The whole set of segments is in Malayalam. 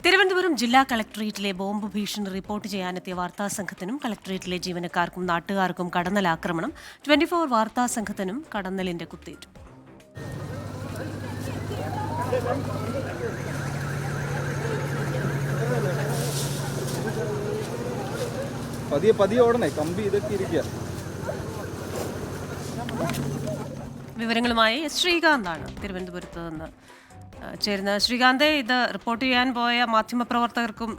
തിരുവനന്തപുരം ജില്ലാ കളക്ടറേറ്റിലെ ബോംബ് ഭീഷണി റിപ്പോർട്ട് ചെയ്യാനെത്തിയ വാർത്താസംഘത്തിനും കളക്ടറേറ്റിലെ ജീവനക്കാർക്കും നാട്ടുകാർക്കും കടന്നലാക്രമണം. 24 വാർത്താസംഘത്തിനും കടന്നലിന്റെ കുത്തേറ്റു. പതിയെ ഓടണേ, കമ്പി ഇതൊക്കെ ഇരിക്കുക. വിവരങ്ങളുമായി ശ്രീകാന്താണ് തിരുവനന്തപുരത്ത് നിന്ന് ചേരുന്ന. ശ്രീകാന്തെ, ഇത് റിപ്പോർട്ട് ചെയ്യാൻ പോയ മാധ്യമപ്രവർത്തകർക്കും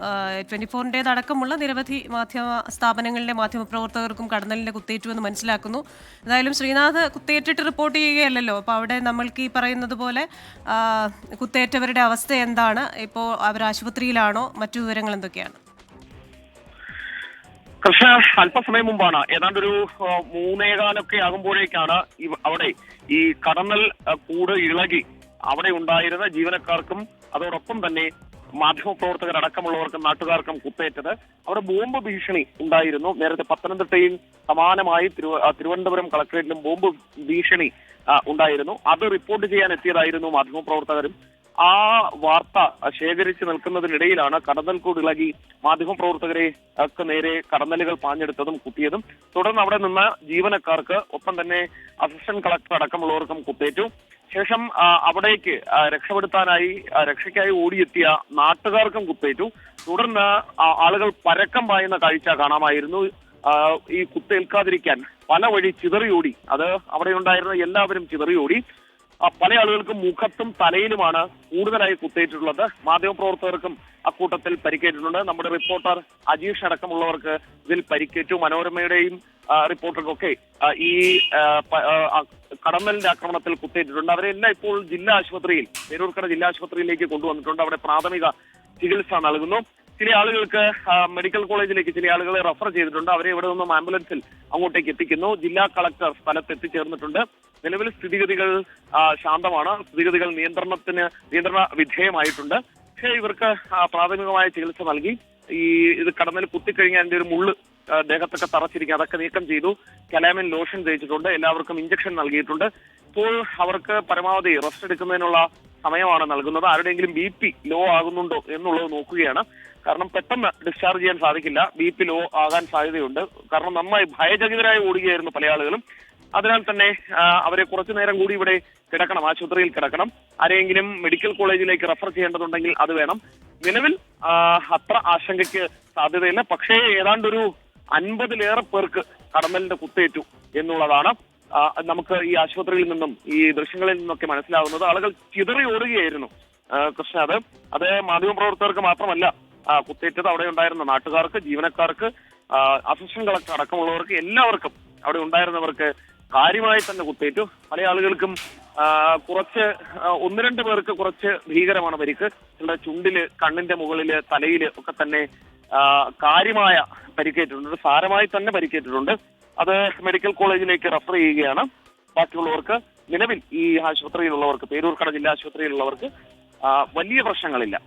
24-ൻ്റേതടക്കമുള്ള നിരവധി മാധ്യമ സ്ഥാപനങ്ങളിലെ മാധ്യമപ്രവർത്തകർക്കും കടന്നലിന്റെ കുത്തേറ്റു എന്ന് മനസ്സിലാക്കുന്നു. എന്തായാലും ശ്രീനാഥ് കുത്തേറ്റിട്ട് റിപ്പോർട്ട് ചെയ്യുകയല്ലോ, അപ്പോൾ അവിടെ നമ്മൾക്ക് ഈ പറയുന്നത് പോലെ കുത്തേറ്റവരുടെ അവസ്ഥ എന്താണ്? ഇപ്പോൾ അവർ ആശുപത്രിയിലാണോ? മറ്റു വിവരങ്ങൾ എന്തൊക്കെയാണ്? കൃഷ്ണ, അല്പസമയം മുമ്പാണ്, ഏതാണ്ടൊരു 3:15 ആകുമ്പോഴേക്കാണ് അവിടെ ഈ കടന്നൽ കൂട് ഇളകി അവിടെ ഉണ്ടായിരുന്ന ജീവനക്കാർക്കും അതോടൊപ്പം തന്നെ മാധ്യമപ്രവർത്തകരടക്കമുള്ളവർക്കും നാട്ടുകാർക്കും കുത്തേറ്റത്. അവിടെ ബോംബ് ഭീഷണി ഉണ്ടായിരുന്നു. നേരത്തെ പത്തനംതിട്ടയിൽ സമാനമായി തിരുവനന്തപുരം കളക്ടറേറ്റിലും ബോംബ് ഭീഷണി ഉണ്ടായിരുന്നു. അത് റിപ്പോർട്ട് ചെയ്യാൻ എത്തിയതായിരുന്നു മാധ്യമപ്രവർത്തകരും. ആ വാർത്ത ശേഖരിച്ച് നിൽക്കുന്നതിനിടയിലാണ് കടന്നൽക്കൂട് ഇളകി മാധ്യമപ്രവർത്തകരെ ഒക്കെ നേരെ കടന്നലുകൾ പാഞ്ഞെടുത്തതും കുത്തിയതും. തുടർന്ന് അവിടെ നിന്ന് ജീവനക്കാർക്ക് ഒപ്പം തന്നെ അസിസ്റ്റന്റ് കളക്ടർ അടക്കമുള്ളവർക്കും കുത്തേറ്റു. ശേഷം അവിടേക്ക് രക്ഷയ്ക്കായി ഓടിയെത്തിയ നാട്ടുകാർക്കും കുത്തേറ്റു. തുടർന്ന് ആളുകൾ പരക്കം പായുന്ന കാഴ്ച കാണാമായിരുന്നു. ഈ കുത്തേൽക്കാതിരിക്കാൻ പല വഴി ചിതറിയോടി. അത് അവിടെ ഉണ്ടായിരുന്ന എല്ലാവരും ചിതറിയോടി. പല ആളുകൾക്കും മുഖത്തും തലയിലുമാണ് കൂടുതലായി കുത്തേറ്റിട്ടുള്ളത്. മാധ്യമപ്രവർത്തകർക്കും അക്കൂട്ടത്തിൽ പരിക്കേറ്റിട്ടുണ്ട്. നമ്മുടെ റിപ്പോർട്ടർ അജീഷ് അടക്കമുള്ളവർക്ക് ഇതിൽ പരിക്കേറ്റു. മനോരമയുടെയും റിപ്പോർട്ടർക്കൊക്കെ ഈ കടന്നലിന്റെ ആക്രമണത്തിൽ കുത്തേറ്റിട്ടുണ്ട്. അവരെല്ലാം ഇപ്പോൾ ജില്ലാ ആശുപത്രിയിൽ, പേരൂർക്കട ജില്ലാ ആശുപത്രിയിലേക്ക് കൊണ്ടുവന്നിട്ടുണ്ട്. അവിടെ പ്രാഥമിക ചികിത്സ നൽകുന്നു. ചില ആളുകൾക്ക് മെഡിക്കൽ കോളേജിലേക്ക് ചില ആളുകളെ റെഫർ ചെയ്തിട്ടുണ്ട്. അവരെ ഇവിടെ നിന്നും ആംബുലൻസിൽ അങ്ങോട്ടേക്ക് എത്തിക്കുന്നു. ജില്ലാ കളക്ടർ സ്ഥലത്ത് എത്തിച്ചേർന്നിട്ടുണ്ട്. നിലവിൽ സ്ഥിതിഗതികൾ ശാന്തമാണ്. സ്ഥിതിഗതികൾ നിയന്ത്രണ വിധേയമായിട്ടുണ്ട്. പക്ഷേ ഇവർക്ക് പ്രാഥമികമായ ചികിത്സ നൽകി. ഇത് കടന്നൽ കുത്തിക്കഴിഞ്ഞാൽ അതിന്റെ ഒരു മുള്ള് ദേഹത്തൊക്കെ തറച്ചിരിക്കുക, അതൊക്കെ നീക്കം ചെയ്തു. കലാമിൻ ലോഷൻ തേച്ചിട്ടുണ്ട്. എല്ലാവർക്കും ഇഞ്ചക്ഷൻ നൽകിയിട്ടുണ്ട്. ഇപ്പോൾ അവർക്ക് പരമാവധി റെസ്റ്റ് എടുക്കുന്നതിനുള്ള സമയമാണ് നൽകുന്നത്. ആരുടെയെങ്കിലും BP ലോ ആകുന്നുണ്ടോ എന്നുള്ളത് നോക്കുകയാണ്. കാരണം പെട്ടെന്ന് ഡിസ്ചാർജ് ചെയ്യാൻ സാധിക്കില്ല. BP ലോ ആകാൻ സാധ്യതയുണ്ട്. കാരണം നന്നായി ഭയചകിതരായി ഓടുകയായിരുന്നു പല ആളുകളും. അതിനാൽ തന്നെ അവരെ കുറച്ചു നേരം കൂടി ഇവിടെ കിടക്കണം, ആശുപത്രിയിൽ കിടക്കണം. ആരെങ്കിലും മെഡിക്കൽ കോളേജിലേക്ക് റെഫർ ചെയ്യേണ്ടതുണ്ടെങ്കിൽ അത് വേണം. നിലവിൽ അത്ര ആശങ്കയ്ക്ക് സാധ്യതയില്ല. പക്ഷേ ഏതാണ്ടൊരു 50-ലേറെ പേർക്ക് കടന്നലിന്റെ കുത്തേറ്റു എന്നുള്ളതാണ് നമുക്ക് ഈ ആശുപത്രിയിൽ നിന്നും ഈ ദൃശ്യങ്ങളിൽ നിന്നൊക്കെ മനസ്സിലാവുന്നത്. ആളുകൾ ചിതറി ഓടുകയായിരുന്നു കൃഷ്ണ. അത് മാധ്യമപ്രവർത്തകർക്ക് മാത്രമല്ല കുത്തേറ്റത്. അവിടെ ഉണ്ടായിരുന്ന നാട്ടുകാർക്ക്, ജീവനക്കാർക്ക്, അസിസ്റ്റന്റ് കളക്ടർ അടക്കമുള്ളവർക്ക്, എല്ലാവർക്കും അവിടെ ഉണ്ടായിരുന്നവർക്ക് കാര്യമായി തന്നെ കുത്തേറ്റു. പല ആളുകൾക്കും ഒന്ന് രണ്ട് പേർക്ക് കുറച്ച് ഭീകരമാണ് പരിക്ക്. ചുണ്ടില്, കണ്ണിന്റെ മുകളില്, തലയില് ഒക്കെ തന്നെ കാര്യമായ പരിക്കേറ്റിട്ടുണ്ട്. സാരമായി തന്നെ പരിക്കേറ്റിട്ടുണ്ട്. അത് മെഡിക്കൽ കോളേജിലേക്ക് റെഫർ ചെയ്യുകയാണ്. ബാക്കിയുള്ളവർക്ക്, നിലവിൽ ഈ ആശുപത്രിയിലുള്ളവർക്ക്, പേരൂർക്കട ജില്ലാ ആശുപത്രിയിലുള്ളവർക്ക് വലിയ പ്രശ്നങ്ങളില്ല.